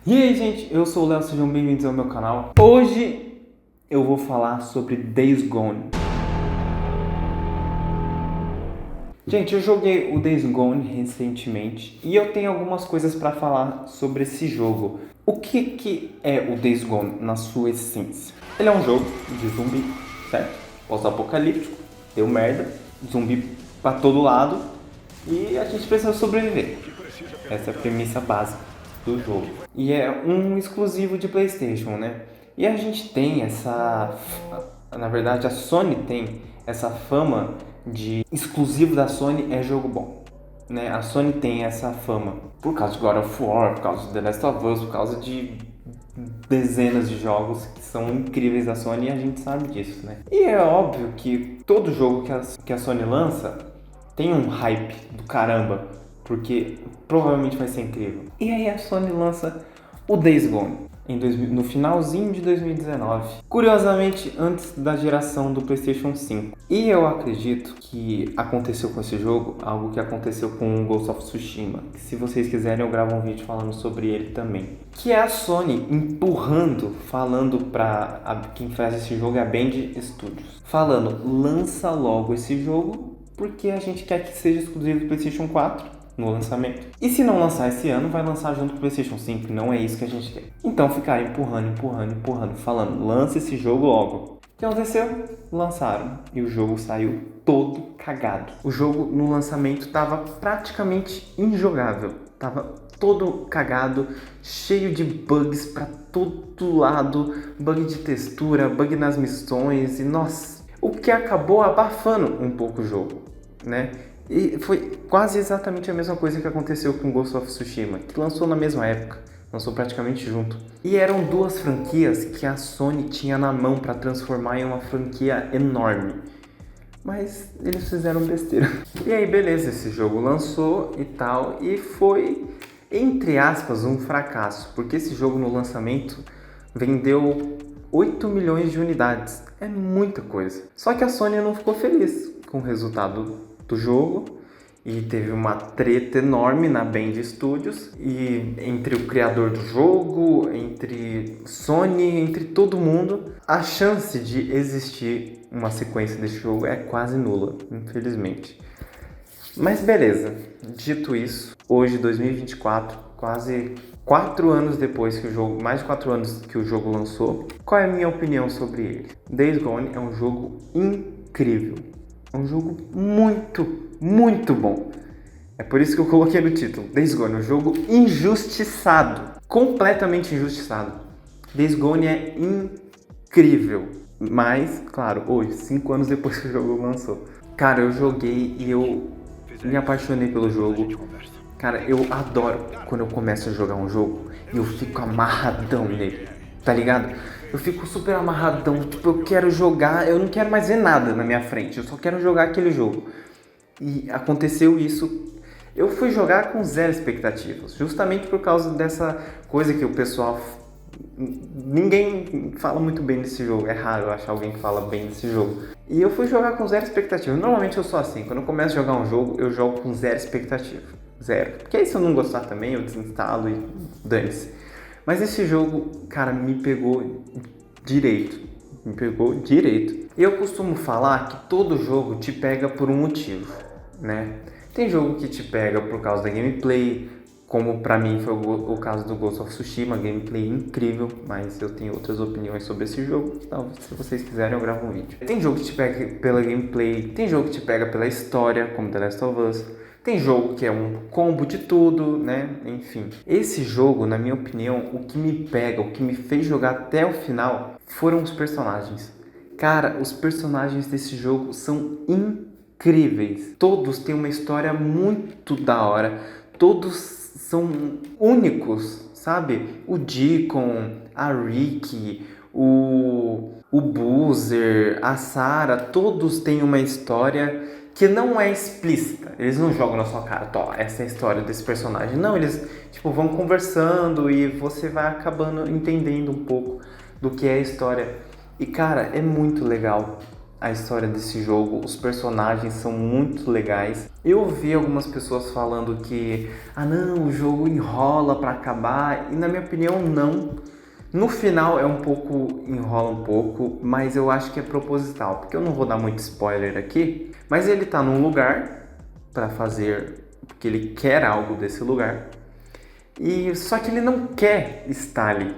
E aí, gente, eu sou o Léo, sejam bem-vindos ao meu canal. Hoje eu vou falar sobre Days Gone. Gente, eu joguei o Days Gone recentemente e eu tenho algumas coisas para falar sobre esse jogo. O que é o Days Gone na sua essência? Ele é um jogo de zumbi, certo? Pós-apocalíptico, deu merda, zumbi pra todo lado e a gente precisa sobreviver. Essa é a premissa básica do jogo. E é um exclusivo de PlayStation, né? E a gente tem essa... Na verdade, a Sony tem essa fama de exclusivo da Sony é jogo bom, né? A Sony tem essa fama por causa de God of War, por causa de The Last of Us, por causa de dezenas de jogos que são incríveis da Sony e a gente sabe disso, né? E é óbvio que todo jogo que a Sony lança tem um hype do caramba, porque provavelmente vai ser incrível. E aí a Sony lança o Days Gone no finalzinho de 2019. Curiosamente, antes da geração do PlayStation 5. E eu acredito que aconteceu com esse jogo algo que aconteceu com o Ghost of Tsushima. Que se vocês quiserem eu gravo um vídeo falando sobre ele também. Que é a Sony empurrando, falando pra quem faz esse jogo é a Band Studios. Falando, lança logo esse jogo porque a gente quer que seja exclusivo do PlayStation 4 no lançamento. E se não lançar esse ano, vai lançar junto com o PlayStation 5, não é isso que a gente quer. Então ficaram empurrando, falando, lança esse jogo logo. O que aconteceu? Lançaram e o jogo saiu todo cagado. O jogo no lançamento estava praticamente injogável, tava todo cagado, cheio de bugs pra todo lado, bug de textura, bug nas missões e nossa, o que acabou abafando um pouco o jogo, né? E foi quase exatamente a mesma coisa que aconteceu com Ghost of Tsushima, que lançou na mesma época, lançou praticamente junto. E eram duas franquias que a Sony tinha na mão para transformar em uma franquia enorme. Mas eles fizeram besteira. E aí beleza, esse jogo lançou e tal, e foi, entre aspas, um fracasso, porque esse jogo no lançamento vendeu 8 milhões de unidades. É muita coisa. Só que a Sony não ficou feliz com o resultado do jogo e teve uma treta enorme na Band Studios e entre o criador do jogo, entre Sony, entre todo mundo, a chance de existir uma sequência desse jogo é quase nula, infelizmente. Mas beleza, dito isso, hoje 2024, quase 4 anos depois que o jogo, mais de 4 anos que o jogo lançou, qual é a minha opinião sobre ele? Days Gone é um jogo incrível. É um jogo muito bom. É por isso que eu coloquei no título. Days Gone, um jogo injustiçado. Completamente injustiçado. Days Gone é incrível. Mas, claro, hoje, 5 anos depois que o jogo lançou. Cara, eu joguei e eu me apaixonei pelo jogo. Cara, eu adoro quando eu começo a jogar um jogo e eu fico amarradão nele. Tá ligado? Eu fico super amarradão, tipo, eu quero jogar, eu não quero mais ver nada na minha frente, eu só quero jogar aquele jogo. E aconteceu isso, eu fui jogar com zero expectativas, justamente por causa dessa coisa que o pessoal... Ninguém fala muito bem desse jogo, é raro eu achar alguém que fala bem desse jogo. E eu fui jogar com zero expectativa, normalmente eu sou assim, quando eu começo a jogar um jogo, eu jogo com zero expectativa, zero. Porque aí se eu não gostar também, eu desinstalo e dane-se. Mas esse jogo, cara, me pegou direito. E eu costumo falar que todo jogo te pega por um motivo, né? Tem jogo que te pega por causa da gameplay, como pra mim foi o caso do Ghost of Tsushima, gameplay incrível, mas eu tenho outras opiniões sobre esse jogo, então se vocês quiserem eu gravo um vídeo. Tem jogo que te pega pela gameplay, tem jogo que te pega pela história, como The Last of Us. Tem jogo que é um combo de tudo, né? Enfim. Esse jogo, na minha opinião, o que me pega, o que me fez jogar até o final foram os personagens. Cara, os personagens desse jogo são incríveis. Todos têm uma história muito da hora. Todos são únicos, sabe? O Deacon, a Ricky, o Boozer, a Sarah, todos têm uma história que não é explícita. Eles não jogam na sua cara, ó, essa é a história desse personagem. Não, eles tipo vão conversando e você vai acabando entendendo um pouco do que é a história. E cara, é muito legal a história desse jogo, os personagens são muito legais. Eu vi algumas pessoas falando que, não, o jogo enrola pra acabar, e na minha opinião não. No final enrola um pouco, mas eu acho que é proposital, porque eu não vou dar muito spoiler aqui, mas ele tá num lugar pra fazer, porque ele quer algo desse lugar, e só que ele não quer estar ali.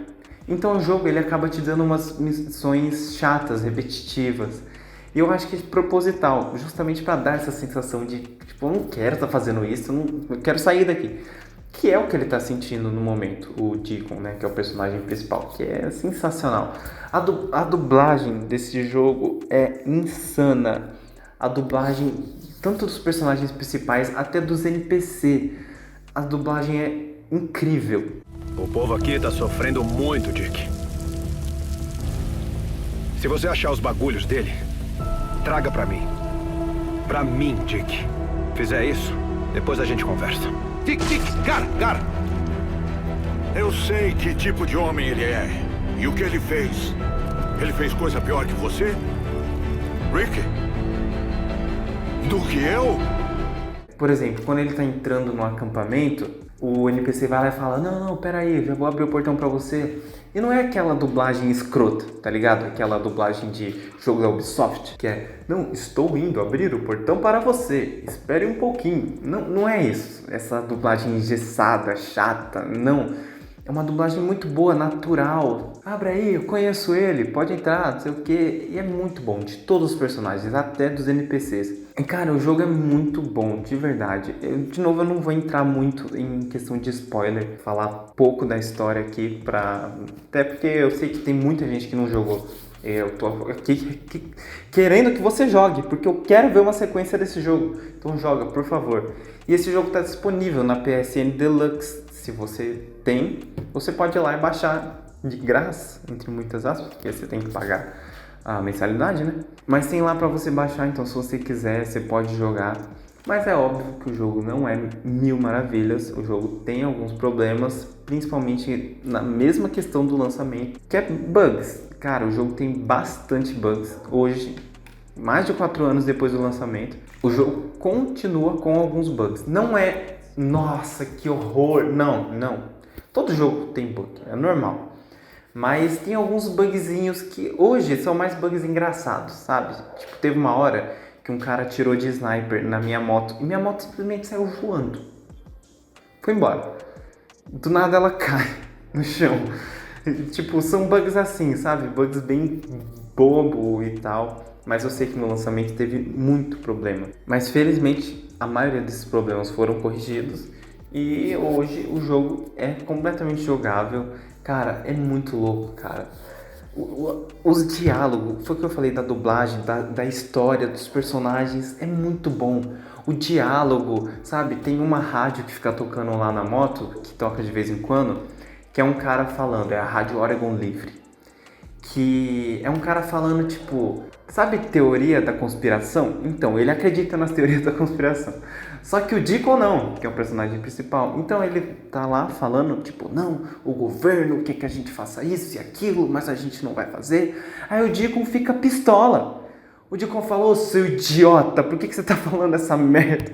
Então o jogo ele acaba te dando umas missões chatas, repetitivas. E eu acho que é proposital, justamente para dar essa sensação de, tipo, eu não quero estar fazendo isso, eu quero sair daqui. Que é o que ele está sentindo no momento, o Deacon, né, que é o personagem principal, que é sensacional. A dublagem desse jogo é insana. A dublagem, tanto dos personagens principais até dos NPC, a dublagem é incrível. O povo aqui tá sofrendo muito, Dick. Se você achar os bagulhos dele, traga pra mim. Pra mim, Dick. Fizer isso, depois a gente conversa. Dick, cara! Eu sei que tipo de homem ele é. E o que ele fez. Ele fez coisa pior que você? Rick? Do que eu? Por exemplo, quando ele tá entrando no acampamento, o NPC vai lá e fala, não, peraí, eu já vou abrir o portão pra você. E não é aquela dublagem escrota, tá ligado? Aquela dublagem de jogo da Ubisoft, que é, não, estou indo abrir o portão para você, espere um pouquinho. Não é isso, essa dublagem engessada, chata, não. É uma dublagem muito boa, natural. Abre aí, eu conheço ele, pode entrar, não sei o quê. E é muito bom, de todos os personagens, até dos NPCs. E cara, o jogo é muito bom, de verdade. De novo, eu não vou entrar muito em questão de spoiler, falar pouco da história aqui, até porque eu sei que tem muita gente que não jogou. Eu tô aqui querendo que você jogue, porque eu quero ver uma sequência desse jogo. Então joga, por favor. E esse jogo está disponível na PSN Deluxe. Se você tem, você pode ir lá e baixar de graça, entre muitas aspas, porque você tem que pagar a mensalidade, né? Mas tem lá para você baixar, então se você quiser, você pode jogar. Mas é óbvio que o jogo não é mil maravilhas, o jogo tem alguns problemas, principalmente na mesma questão do lançamento, que é bugs. Cara, o jogo tem bastante bugs. Hoje, mais de 4 anos depois do lançamento, o jogo continua com alguns bugs. Não é, nossa, que horror, não. Todo jogo tem bug, é normal. Mas tem alguns bugzinhos que hoje são mais bugs engraçados, sabe? Tipo, teve uma hora que um cara tirou de sniper na minha moto e minha moto simplesmente saiu voando. Foi embora. Do nada ela cai no chão. Tipo, são bugs assim, sabe? Bugs bem bobo e tal. Mas eu sei que no lançamento teve muito problema. Mas felizmente a maioria desses problemas foram corrigidos. E hoje o jogo é completamente jogável. Cara, é muito louco, cara. Os diálogos, foi o que eu falei da dublagem, da história, dos personagens, é muito bom. O diálogo, sabe? Tem uma rádio que fica tocando lá na moto, que toca de vez em quando, que é um cara falando, é a Rádio Oregon Livre. Que é um cara falando, tipo, sabe teoria da conspiração? Então, ele acredita nas teorias da conspiração. Só que o Deacon não, que é o personagem principal. Então ele tá lá falando, tipo, não, o governo quer que a gente faça isso e aquilo, mas a gente não vai fazer. Aí o Deacon fica pistola. O Deacon falou, seu idiota, por que você tá falando essa merda?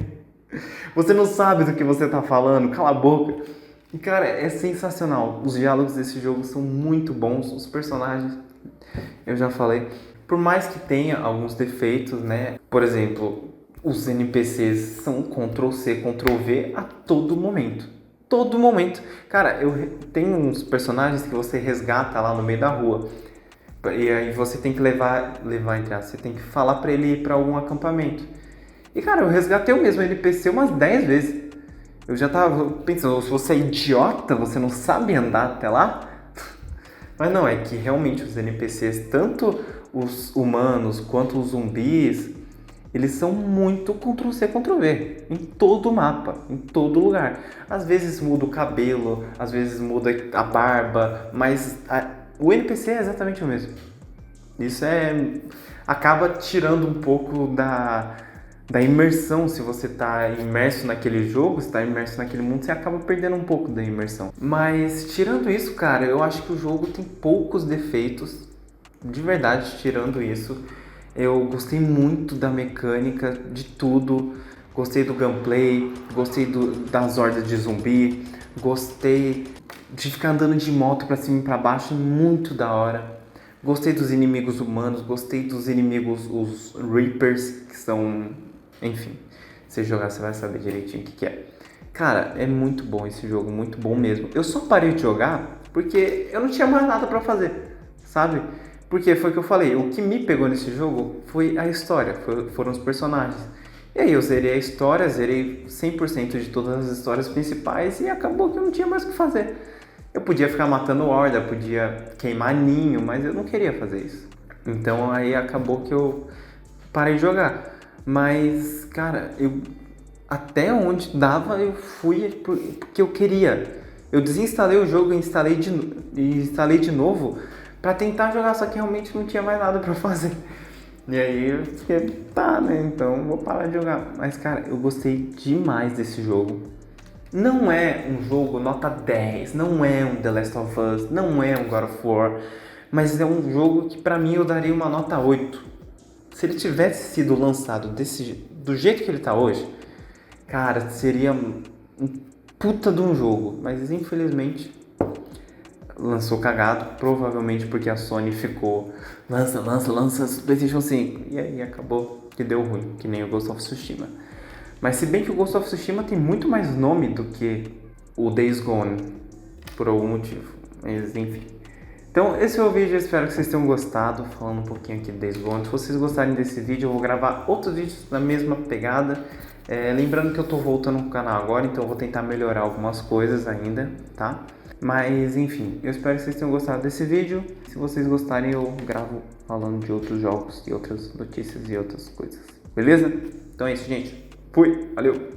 Você não sabe do que você tá falando, cala a boca. E cara, é sensacional. Os diálogos desse jogo são muito bons. Os personagens, eu já falei. Por mais que tenha alguns defeitos, né? Por exemplo, os NPCs são Ctrl+C, Ctrl+V a todo momento. Todo momento. Cara, tem uns personagens que você resgata lá no meio da rua. E aí você tem que levar entre aspas, você tem que falar pra ele ir pra algum acampamento. E cara, eu resgatei o mesmo NPC umas 10 vezes. Eu já tava pensando, se você é idiota, você não sabe andar até lá? Mas não, é que realmente os NPCs, tanto os humanos quanto os zumbis, eles são muito Ctrl+C, Ctrl+V, em todo o mapa, em todo lugar. Às vezes muda o cabelo, às vezes muda a barba, mas o NPC é exatamente o mesmo. Isso acaba tirando um pouco da imersão. Se você está imerso naquele jogo, se está imerso naquele mundo, você acaba perdendo um pouco da imersão. Mas tirando isso, cara, eu acho que o jogo tem poucos defeitos, de verdade, tirando isso. Eu gostei muito da mecânica, de tudo. Gostei do gameplay, gostei das hordas de zumbi, gostei de ficar andando de moto pra cima e pra baixo, muito da hora. Gostei dos inimigos humanos, gostei dos inimigos, os Reapers, que são... Enfim, se jogar você vai saber direitinho o que é. Cara, é muito bom esse jogo, muito bom mesmo. Eu só parei de jogar porque eu não tinha mais nada pra fazer, sabe? Porque foi o que eu falei, o que me pegou nesse jogo foi a história, foram os personagens. E aí eu zerei a história, zerei 100% de todas as histórias principais e acabou que eu não tinha mais o que fazer. Eu podia ficar matando horda, podia queimar ninho, mas eu não queria fazer isso. Então aí acabou que eu parei de jogar. Mas, cara, até onde dava eu fui porque eu queria. Eu desinstalei o jogo e instalei de novo pra tentar jogar, só que realmente não tinha mais nada pra fazer. E aí eu fiquei, tá, né, então vou parar de jogar. Mas, cara, eu gostei demais desse jogo. Não é um jogo nota 10, não é um The Last of Us, não é um God of War, mas é um jogo que pra mim eu daria uma nota 8. Se ele tivesse sido lançado do jeito que ele tá hoje, cara, seria um puta de um jogo. Mas infelizmente lançou cagado, provavelmente porque a Sony ficou lança PlayStation 5, e aí acabou que deu ruim, que nem o Ghost of Tsushima. Mas se bem que o Ghost of Tsushima tem muito mais nome do que o Days Gone, por algum motivo, mas enfim. Então esse é o vídeo, eu espero que vocês tenham gostado, falando um pouquinho aqui do Days Gone. Se vocês gostarem desse vídeo, eu vou gravar outros vídeos na mesma pegada. Lembrando que eu tô voltando no canal agora, então eu vou tentar melhorar algumas coisas ainda, tá? Mas enfim, eu espero que vocês tenham gostado desse vídeo. Se vocês gostarem, eu gravo falando de outros jogos e outras notícias e outras coisas. Beleza? Então é isso, gente. Fui, valeu!